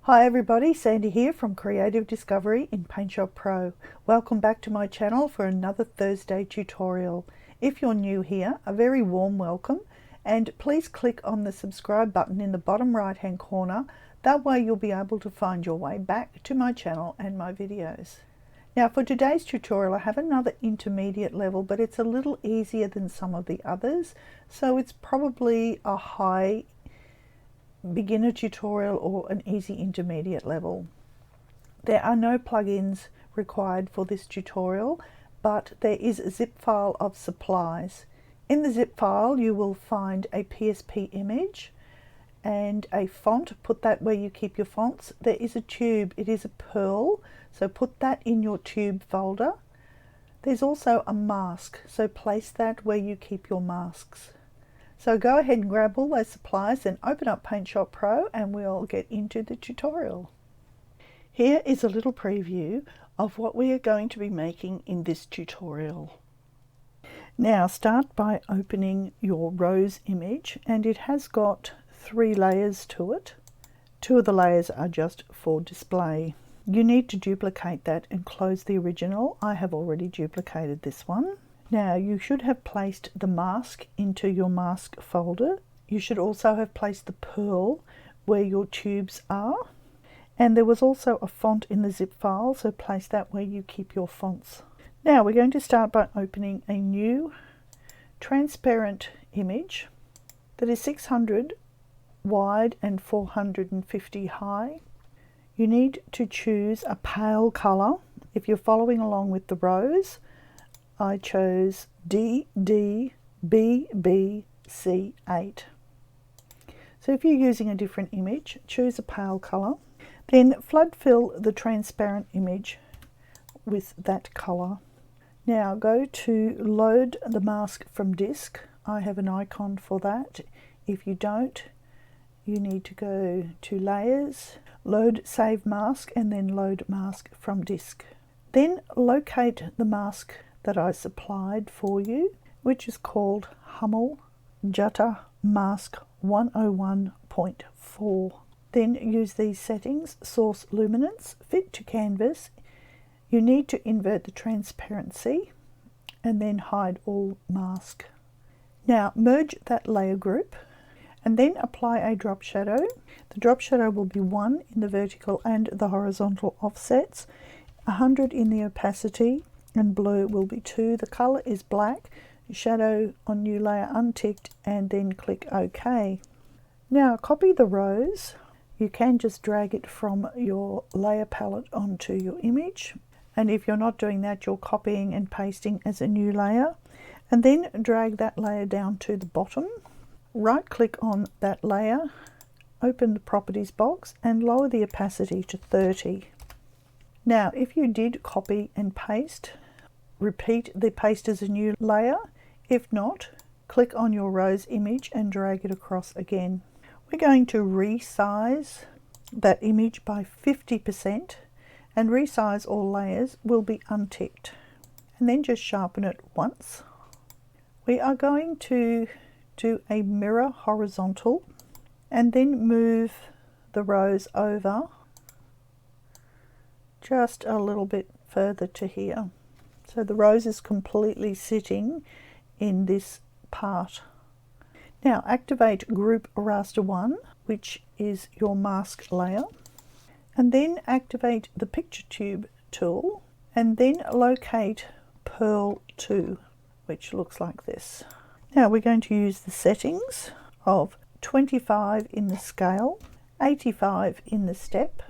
Hi everybody, Sandy here from Creative Discovery in PaintShop Pro. Welcome back to my channel for another Thursday tutorial. If you're new here, a very warm welcome, and please click on the subscribe button in the bottom right hand corner. That way you'll be able to find your way back to my channel and my videos. Now for today's tutorial I have another intermediate level, but it's a little easier than some of the others, so it's probably a high beginner tutorial or an easy intermediate level. There are no plugins required for this tutorial, but there is a zip file of supplies. In the zip file you will find a PSP image and a font. Put that where you keep your fonts. There is a tube, it is a pearl, so put that in your tube folder. There's also a mask, so place that where you keep your masks. So go ahead and grab all those supplies and open up PaintShop Pro and we'll get into the tutorial. Here is a little preview of what we are going to be making in this tutorial. Now start by opening your rose image, and it has got 3 layers to it. 2 of the layers are just for display. You need to duplicate that and close the original. I have already duplicated this one. Now you should have placed the mask into your mask folder. You should also have placed the pearl where your tubes are. And there was also a font in the zip file, so place that where you keep your fonts. Now we're going to start by opening a new transparent image that is 600 wide and 450 high. You need to choose a pale color. If you're following along with the rose, I chose DDBBC8. So if you're using a different image, choose a pale color. Then flood fill the transparent image with that color. Now go to load the mask from disk. I have an icon for that. If you don't, you need to go to layers, load save mask, and then load mask from disk. Then locate the mask that I supplied for you, which is called Hummel Jutta Mask 101.4. Then use these settings: source luminance, fit to canvas. You need to invert the transparency and then hide all mask. Now merge that layer group and then apply a drop shadow. The drop shadow will be 1 in the vertical and the horizontal offsets, 100 in the opacity, and blue will be 2. The color is black. Shadow on new layer unticked, and then click OK. Now copy the rose. You can just drag it from your layer palette onto your image, and if you're not doing that, you're copying and pasting as a new layer, and then drag that layer down to the bottom. Right click on that layer, open the properties box and lower the opacity to 30. Now if you did copy and paste, repeat the paste as a new layer. If not, click on your rose image and drag it across again. We're going to resize that image by 50%, and resize all layers will be unticked, and then just sharpen it once. We are going to do a mirror horizontal and then move the rose over just a little bit further to here. So the rose is completely sitting in this part. Now activate Group Raster 1, which is your mask layer, and then activate the Picture Tube tool, and then locate Pearl 2, which looks like this. Now we're going to use the settings of 25 in the scale, 85 in the step.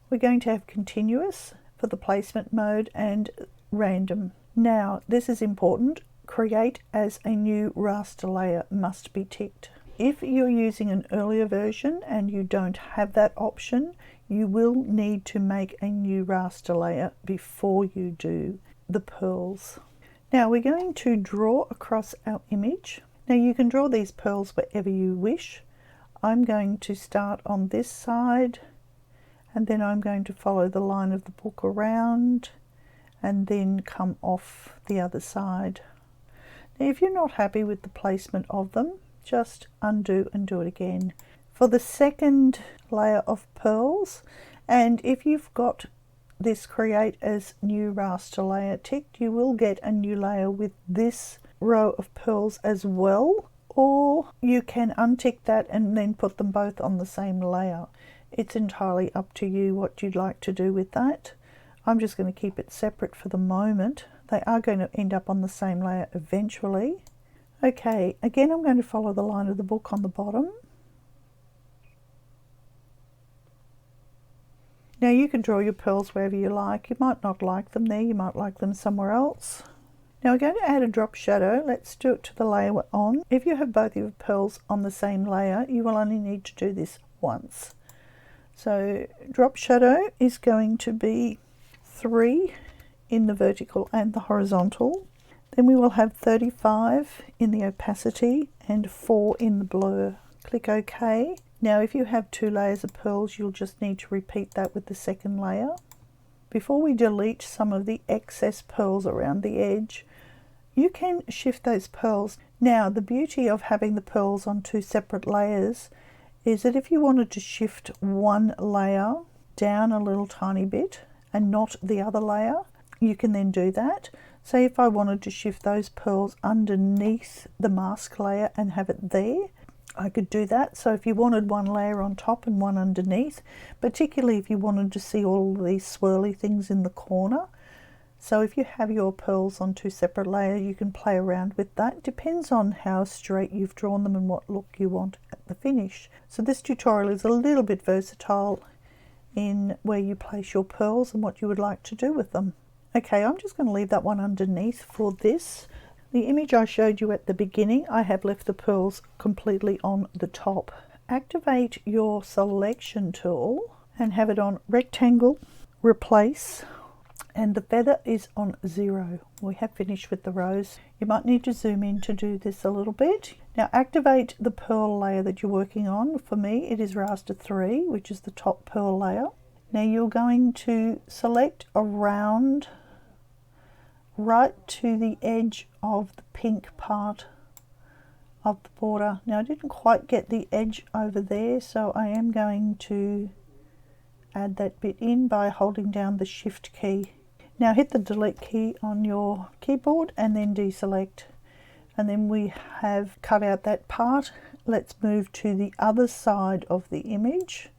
We're going to have continuous for the placement mode and random. Now this is important. Create as a new raster layer must be ticked. If you're using an earlier version and you don't have that option, you will need to make a new raster layer before you do the pearls. Now we're going to draw across our image. Now you can draw these pearls wherever you wish. I'm going to start on this side, and then I'm going to follow the line of the book around and then come off the other side. Now if you're not happy with the placement of them, just undo and do it again. For the second layer of pearls, and if you've got this create as new raster layer ticked, you will get a new layer with this row of pearls as well, or you can untick that and then put them both on the same layer. It's entirely up to you what you'd like to do with that. I'm just going to keep it separate for the moment. They are going to end up on the same layer eventually. Okay, again I'm going to follow the line of the book on the bottom. Now you can draw your pearls wherever you like. You might not like them there, you might like them somewhere else. Now we're going to add a drop shadow. Let's do it to the layer we're on. If you have both of your pearls on the same layer, you will only need to do this once. So drop shadow is going to be 3 in the vertical and the horizontal. Then we will have 35 in the opacity and 4 in the blur. Click OK. Now if you have 2 layers of pearls, you'll just need to repeat that with the second layer. Before we delete some of the excess pearls around the edge, you can shift those pearls. Now the beauty of having the pearls on 2 separate layers is that if you wanted to shift one layer down a little tiny bit and not the other layer, you can then do that. Say if I wanted to shift those pearls underneath the mask layer and have it there, I could do that. So if you wanted one layer on top and one underneath, particularly if you wanted to see all of these swirly things in the corner. So if you have your pearls on 2 separate layers, you can play around with that. Depends on how straight you've drawn them and what look you want at the finish. So this tutorial is a little bit versatile in where you place your pearls and what you would like to do with them. Okay, I'm just going to leave that one underneath for this. The image I showed you at the beginning, I have left the pearls completely on the top. Activate your selection tool and have it on rectangle, replace, and the feather is on 0. We have finished with the rows. You might need to zoom in to do this a little bit. Now activate the pearl layer that you're working on. For me it is raster 3, which is the top pearl layer. Now you're going to select around right to the edge of the pink part of the border. Now I didn't quite get the edge over there, so I am going to add that bit in by holding down the shift key. Now hit the delete key on your keyboard and then deselect, and then we have cut out that part. Let's move to the other side of the image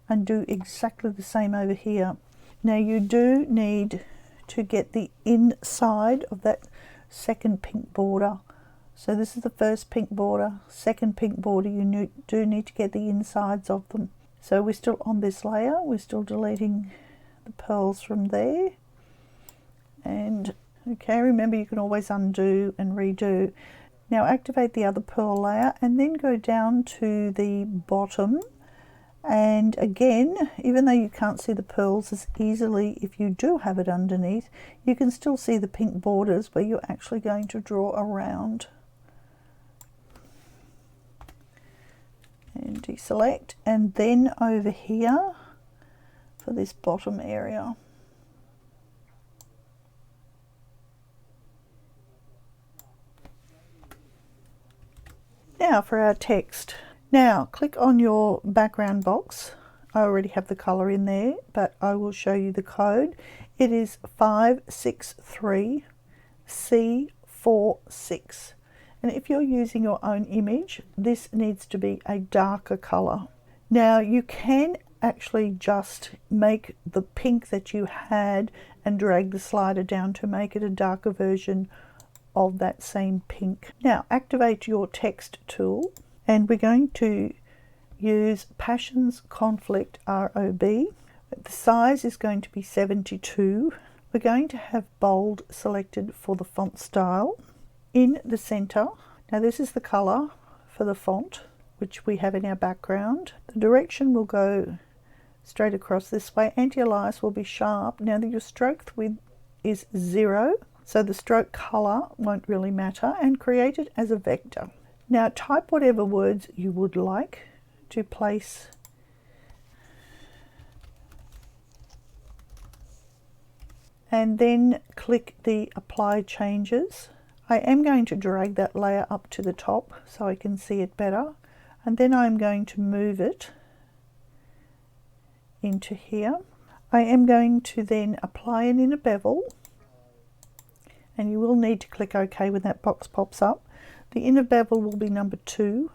and do exactly the same over here. Now you do need to get the inside of that second pink border. So this is the first pink border, second pink border, you do need to get the insides of them. So we're still on this layer, we're still deleting the pearls from there. And okay, remember you can always undo and redo. Now activate the other pearl layer and then go down to the bottom. And again, even though you can't see the pearls as easily if you do have it underneath, you can still see the pink borders where you're actually going to draw around. And deselect, and then over here for this bottom area. Now for our text. Now click on your background box. I already have the color in there, but I will show you the code. It is 563C46. And if you're using your own image, this needs to be a darker color. Now you can actually just make the pink that you had and drag the slider down to make it a darker version of that same pink. Now activate your text tool. And we're going to use Passions Conflict ROB. The size is going to be 72. We're going to have bold selected for the font style. In the center, now this is the color for the font, which we have in our background. The direction will go straight across this way. Anti-alias will be sharp. Now your stroke width is 0, so the stroke color won't really matter, and create it as a vector. Now type whatever words you would like to place and then click the apply changes. I am going to drag that layer up to the top so I can see it better. and then I'm going to move it into here. I am going to then apply an inner bevel, and you will need to click OK when that box pops up. The inner bevel will be number 2.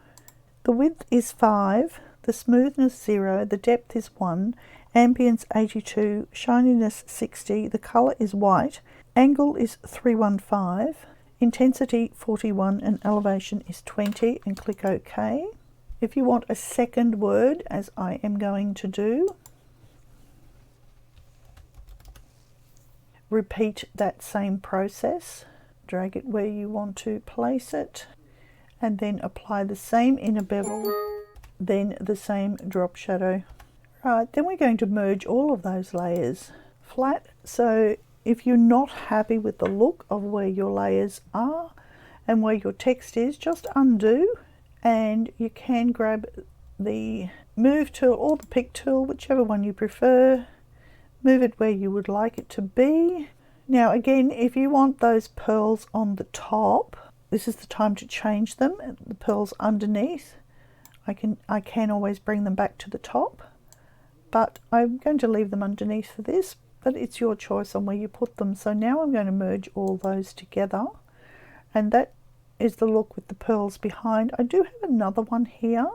The width is 5, the smoothness 0, the depth is 1, ambience 82, shininess 60, the colour is white, angle is 315, intensity 41, and elevation is 20, and click OK. If you want a second word, as I am going to do, repeat that same process. Drag it where you want to place it, and then apply the same inner bevel, then the same drop shadow. Right, then we're going to merge all of those layers flat. So if you're not happy with the look of where your layers are and where your text is, just undo, and you can grab the move tool or the pick tool, whichever one you prefer. Move it where you would like it to be. Now again, if you want those pearls on the top, this is the time to change them. The pearls underneath, I can always bring them back to the top, but I'm going to leave them underneath for this, but it's your choice on where you put them. So now I'm going to merge all those together, and that is the look with the pearls behind. I do have another one here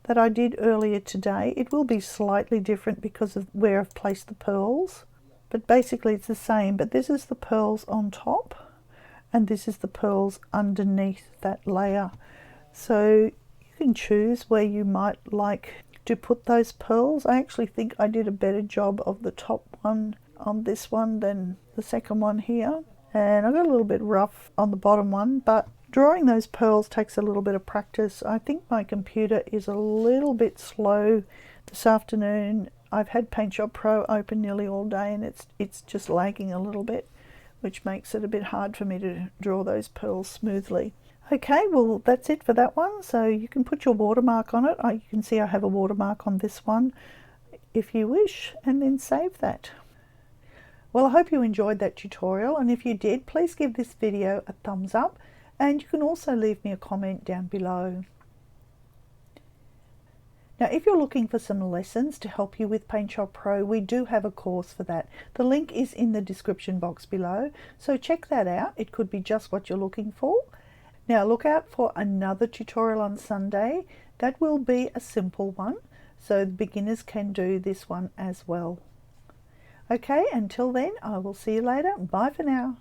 that I did earlier today. It will be slightly different because of where I've placed the pearls, but basically it's the same. But this is the pearls on top, and this is the pearls underneath that layer. So you can choose where you might like to put those pearls. I actually think I did a better job of the top one on this one than the second one here, and I got a little bit rough on the bottom one, but drawing those pearls takes a little bit of practice. I think my computer is a little bit slow this afternoon. I've had PaintShop Pro open nearly all day, and it's just lagging a little bit, which makes it a bit hard for me to draw those pearls smoothly. Okay, well that's it for that one. So you can put your watermark on it. You can see I have a watermark on this one if you wish, and then save that. Well, I hope you enjoyed that tutorial, and if you did, please give this video a thumbs up. And you can also leave me a comment down below. Now, if you're looking for some lessons to help you with PaintShop Pro, we do have a course for that. The link is in the description box below, so check that out. It could be just what you're looking for. Now, look out for another tutorial on Sunday. That will be a simple one, so the beginners can do this one as well. Okay, until then, I will see you later. Bye for now.